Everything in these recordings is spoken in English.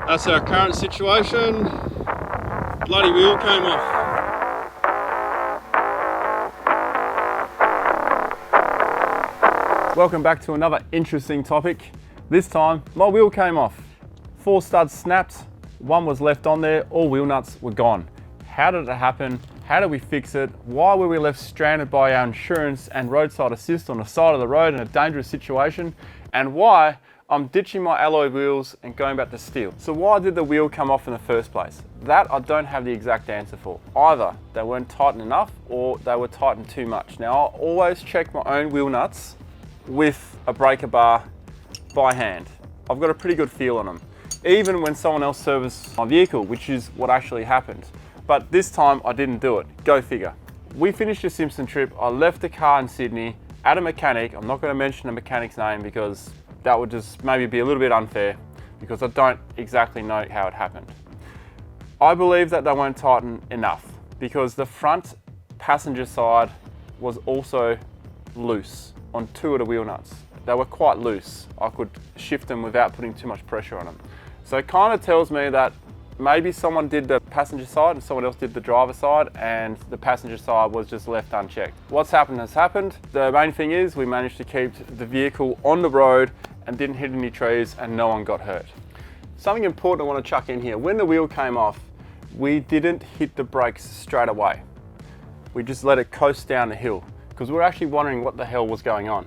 That's our current situation. Bloody wheel came off. Welcome back to another interesting topic. This time, my wheel came off. 4 studs snapped, 1 was left on there, all wheel nuts were gone. How did it happen? How did we fix it? Why were we left stranded by our insurance and roadside assist on the side of the road in a dangerous situation? And why I'm ditching my alloy wheels and going back to steel. So why did the wheel come off in the first place? That I don't have the exact answer for. Either they weren't tightened enough or they were tightened too much. Now I always check my own wheel nuts with a breaker bar by hand. I've got a pretty good feel on them. Even when someone else serviced my vehicle, which is what actually happened. But this time I didn't do it. Go figure. We finished the Simpson trip. I left the car in Sydney at a mechanic. I'm not going to mention the mechanic's name because that would just maybe be a little bit unfair because I don't exactly know how it happened. I believe that they weren't tightened enough because the front passenger side was also loose on 2 of the wheel nuts. They were quite loose. I could shift them without putting too much pressure on them. So it kind of tells me that maybe someone did the passenger side and someone else did the driver side and the passenger side was just left unchecked. What's happened has happened. The main thing is we managed to keep the vehicle on the road and didn't hit any trees and no one got hurt. Something important I want to chuck in here. When the wheel came off, we didn't hit the brakes straight away. We just let it coast down the hill because we were actually wondering what the hell was going on.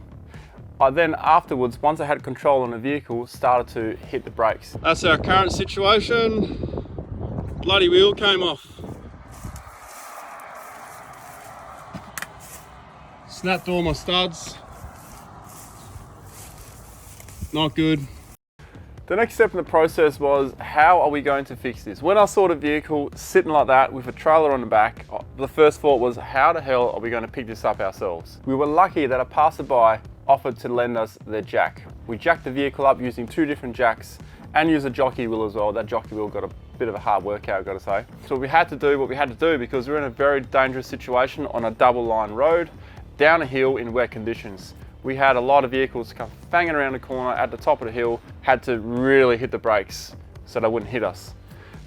I then afterwards, once I had control on the vehicle, started to hit the brakes. That's our current situation. Bloody wheel came off. Snapped all my studs. Not good. The next step in the process was, how are we going to fix this? When I saw the vehicle sitting like that with a trailer on the back, the first thought was, how the hell are we going to pick this up ourselves? We were lucky that a passerby offered to lend us their jack. We jacked the vehicle up using 2 different jacks and used a jockey wheel as well. That jockey wheel got a bit of a hard workout, I've got to say. So we had to do what we had to do because we're in a very dangerous situation on a double line road, down a hill in wet conditions. We had a lot of vehicles come banging around the corner at the top of the hill, had to really hit the brakes so they wouldn't hit us.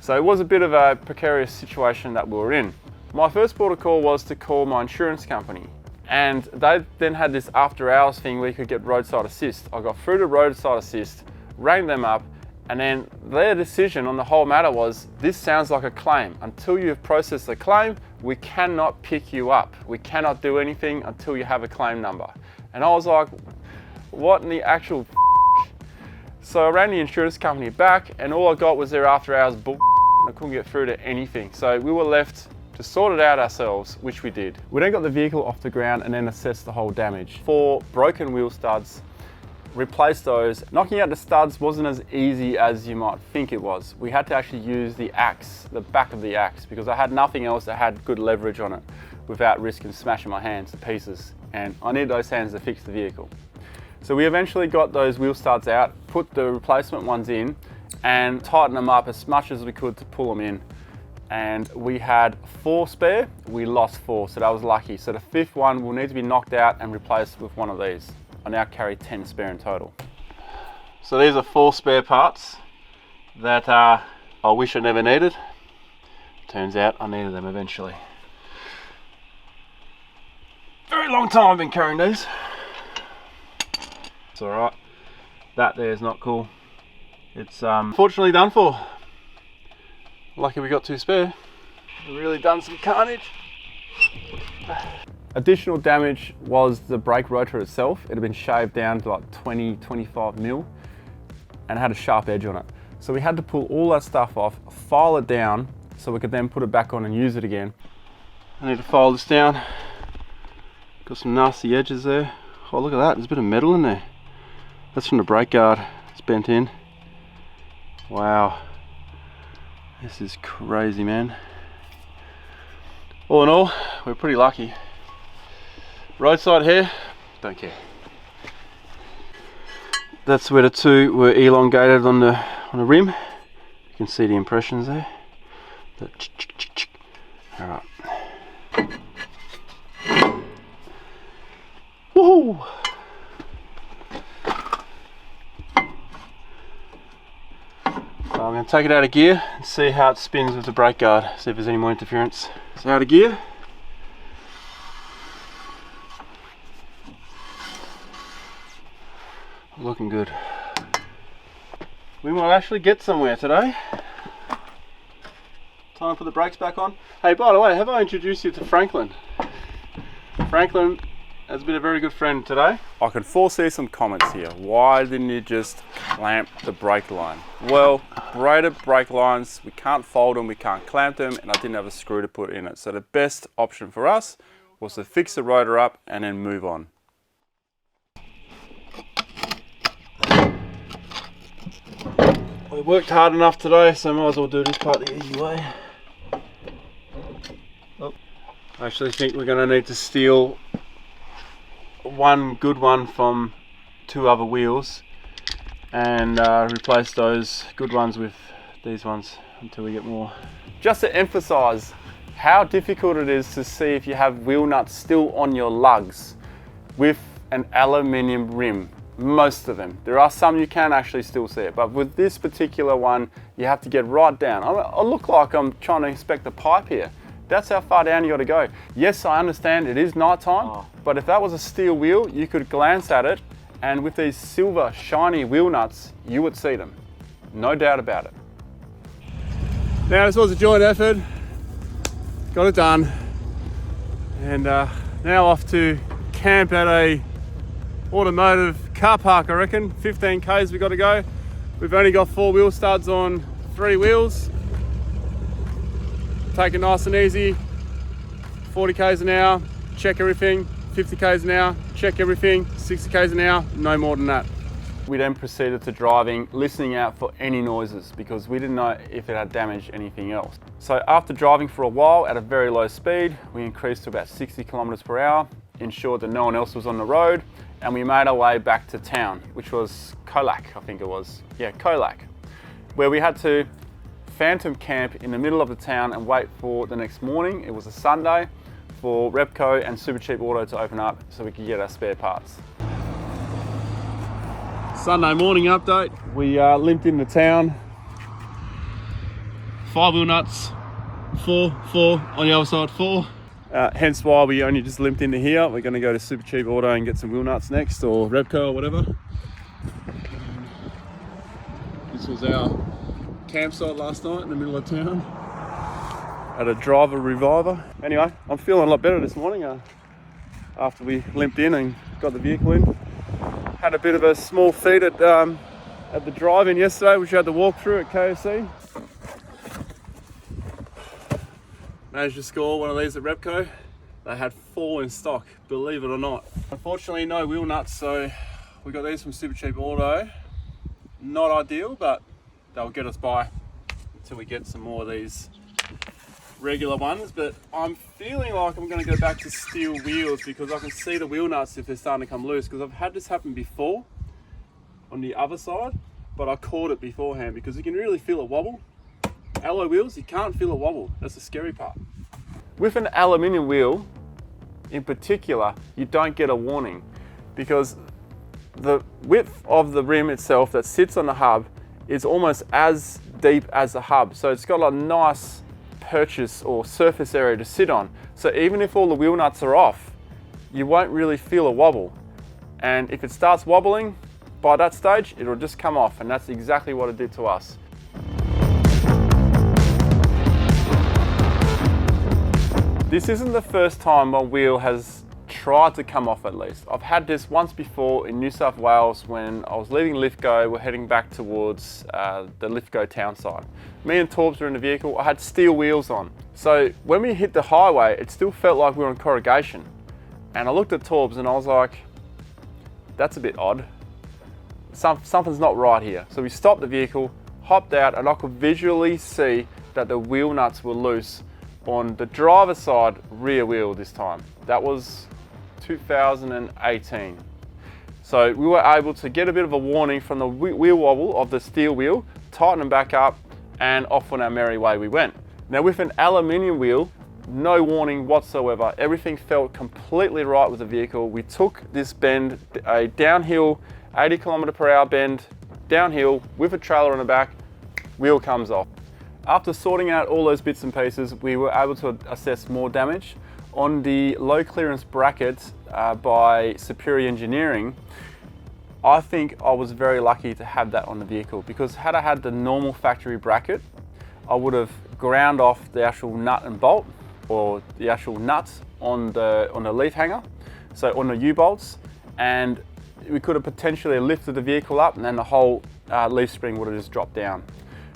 So it was a bit of a precarious situation that we were in. My first port of call was to call my insurance company. And they then had this after hours thing where you could get roadside assist. I got through to roadside assist, rang them up, and then their decision on the whole matter was, this sounds like a claim. Until you've processed the claim, we cannot pick you up. We cannot do anything until you have a claim number. And I was like, what in the actual f***? So I ran the insurance company back and all I got was their after hours bull. I couldn't get through to anything. So we were left to sort it out ourselves, which we did. We then got the vehicle off the ground and then assessed the whole damage. 4 broken wheel studs, replaced those. Knocking out the studs wasn't as easy as you might think it was. We had to actually use the axe, the back of the axe, because I had nothing else that had good leverage on it without risking smashing my hands to pieces. And I need those hands to fix the vehicle. So we eventually got those wheel studs out, put the replacement ones in and tightened them up as much as we could to pull them in. And we had 4 spare, we lost 4, so that was lucky. So the 5th one will need to be knocked out and replaced with one of these. I now carry 10 spare in total. So these are 4 spare parts that I wish I never needed. Turns out I needed them eventually. Very long time I've been carrying these. It's alright. That there is not cool. It's fortunately done for. Lucky we got 2 spare. We've really done some carnage. Additional damage was the brake rotor itself. It had been shaved down to like 20-25 mil and had a sharp edge on it. So we had to pull all that stuff off, file it down so we could then put it back on and use it again. I need to file this down. Got some nasty edges there. Oh, look at that, there's a bit of metal in there. That's from the brake guard, it's bent in. Wow, this is crazy, man. All in all, we're pretty lucky. Roadside here, don't care. That's where the 2 were elongated on the rim. You can see the impressions there. All right. Woohoo! So I'm going to take it out of gear and see how it spins with the brake guard, see if there's any more interference. So out of gear. Looking good. We might actually get somewhere today. Time for the brakes back on. Hey, by the way, have I introduced you to Franklin? Franklin has been a very good friend today. I can foresee some comments here. Why didn't you just clamp the brake line? Well, braided brake lines, we can't fold them, we can't clamp them, and I didn't have a screw to put in it. So the best option for us was to fix the rotor up and then move on. We worked hard enough today, so might as well do this part the easy way. Oh. I actually think we're going to need to steal one good one from 2 other wheels and replace those good ones with these ones until we get more. Just to emphasize how difficult it is to see if you have wheel nuts still on your lugs with an aluminium rim. Most of them. There are some you can actually still see it, but with this particular one you have to get right down. I look like I'm trying to inspect the pipe here. That's how far down you got to go. Yes, I understand it is night time, but if that was a steel wheel, you could glance at it, and with these silver shiny wheel nuts, you would see them. No doubt about it. Now this was a joint effort. Got it done. And now off to camp at a automotive car park, I reckon. 15 Ks we got to go. We've only got 4 wheel studs on 3 wheels. Take it nice and easy. 40 Ks an hour, check everything. 50 Ks an hour, check everything. 60 Ks an hour, no more than that. We then proceeded to driving, listening out for any noises because we didn't know if it had damaged anything else. So after driving for a while at a very low speed, we increased to about 60 kilometers per hour, ensured that no one else was on the road, and we made our way back to town, which was Colac, I think it was. Yeah, Colac, where we had to phantom camp in the middle of the town and wait for the next morning. It was a Sunday for Repco and Super Cheap Auto to open up so we could get our spare parts. Sunday morning update. We limped into town. 5 wheel nuts, 4 on the other side, 4. Hence why we only just limped into here. We're going to go to Super Cheap Auto and get some wheel nuts next, or Repco or whatever. This was our campsite last night in the middle of town at a driver reviver. Anyway, I'm feeling a lot better this morning after we limped in and got the vehicle in. Had a bit of a small feed at the drive-in yesterday, which we had to walk through at KFC. Managed to score one of these at Repco. They had 4 in stock, believe it or not. Unfortunately, no wheel nuts, so we got these from Super Cheap Auto. Not ideal, but they'll get us by until we get some more of these regular ones. But I'm feeling like I'm going to go back to steel wheels because I can see the wheel nuts if they're starting to come loose, because I've had this happen before on the other side, but I caught it beforehand because you can really feel it wobble. Alloy wheels, you can't feel it wobble. That's the scary part. With an aluminium wheel in particular, you don't get a warning because the width of the rim itself that sits on the hub is almost as deep as the hub. So it's got a nice purchase or surface area to sit on. So even if all the wheel nuts are off, you won't really feel a wobble. And if it starts wobbling, by that stage, it'll just come off, and that's exactly what it did to us. This isn't the first time my wheel has tried to come off at least. I've had this once before in New South Wales when I was leaving Lithgow. We're heading back towards the Lithgow town side. Me and Torbs were in the vehicle. I had steel wheels on. So when we hit the highway, it still felt like we were on corrugation. And I looked at Torbs and I was like, that's a bit odd. Something's not right here. So we stopped the vehicle, hopped out, and I could visually see that the wheel nuts were loose on the driver's side rear wheel this time. That was 2018. So we were able to get a bit of a warning from the wheel wobble of the steel wheel, tighten them back up, and off on our merry way we went. Now with an aluminium wheel, no warning whatsoever. Everything felt completely right with the vehicle. We took this bend, a downhill 80 km/h bend, downhill with a trailer on the back, wheel comes off. After sorting out all those bits and pieces, we were able to assess more damage. On the low clearance bracket by Superior Engineering, I think I was very lucky to have that on the vehicle, because had I had the normal factory bracket, I would have ground off the actual nut and bolt, or the actual nuts on the leaf hanger, so on the U-bolts, and we could have potentially lifted the vehicle up, and then the whole leaf spring would have just dropped down.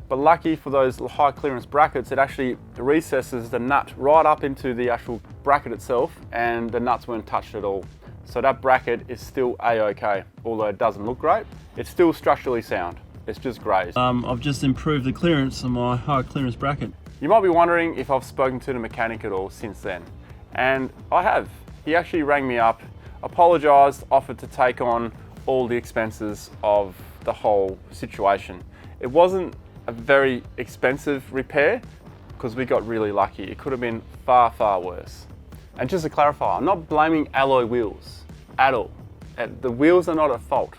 But lucky for those high clearance brackets, it actually recesses the nut right up into the actual bracket itself, and the nuts weren't touched at all. So that bracket is still A-OK, although it doesn't look great. It's still structurally sound. It's just grazed. I've just improved the clearance on my high clearance bracket. You might be wondering if I've spoken to the mechanic at all since then. And I have. He actually rang me up, apologised, offered to take on all the expenses of the whole situation. It wasn't a very expensive repair, because we got really lucky. It could have been far, far worse. And just to clarify, I'm not blaming alloy wheels at all. The wheels are not at fault.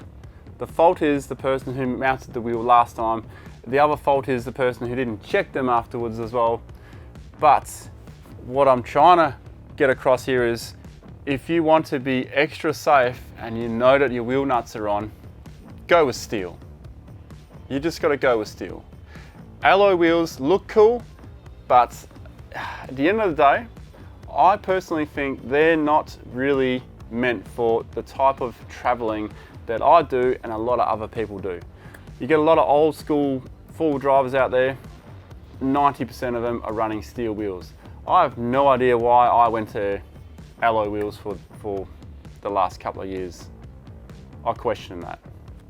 The fault is the person who mounted the wheel last time. The other fault is the person who didn't check them afterwards as well. But what I'm trying to get across here is, if you want to be extra safe and you know that your wheel nuts are on, go with steel. You just got to go with steel. Alloy wheels look cool, but at the end of the day, I personally think they're not really meant for the type of traveling that I do and a lot of other people do. You get a lot of old school four-wheel drivers out there, 90% of them are running steel wheels. I have no idea why I went to alloy wheels for the last couple of years. I question that.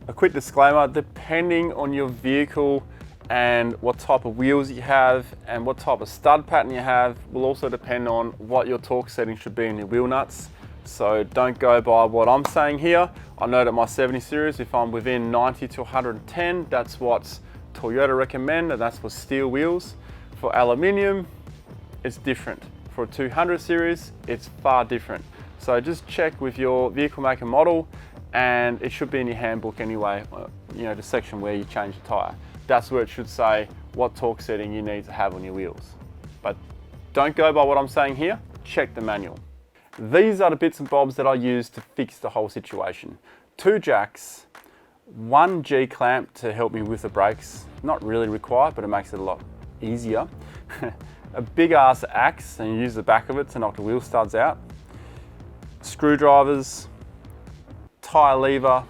A quick disclaimer, depending on your vehicle and what type of wheels you have and what type of stud pattern you have will also depend on what your torque setting should be in your wheel nuts. So don't go by what I'm saying here. I know that my 70 series, if I'm within 90 to 110, that's what Toyota recommend, and that's for steel wheels. For aluminium, it's different. For a 200 series, it's far different. So just check with your vehicle make and model, and it should be in your handbook anyway, you know, the section where you change the tire. That's where it should say what torque setting you need to have on your wheels. But don't go by what I'm saying here, check the manual. These are the bits and bobs that I use to fix the whole situation. 2 jacks, 1 G-clamp to help me with the brakes, not really required, but it makes it a lot easier. A big ass axe, and you use the back of it to knock the wheel studs out. Screwdrivers, tyre lever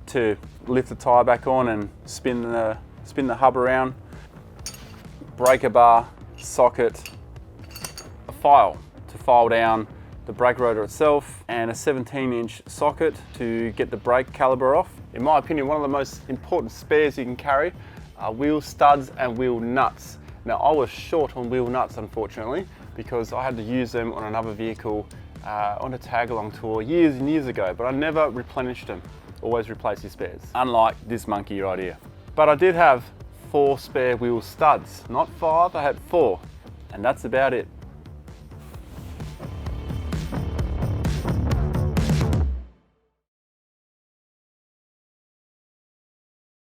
to lift the tyre back on and spin the hub around, breaker bar, socket, a file to file down the brake rotor itself, and a 17-inch socket to get the brake caliper off. In my opinion, one of the most important spares you can carry are wheel studs and wheel nuts. Now, I was short on wheel nuts, unfortunately, because I had to use them on another vehicle on a tag-along tour years and years ago, but I never replenished them. Always replace your spares, unlike this monkey right here. But I did have 4 spare wheel studs, not 5, I had 4, and that's about it.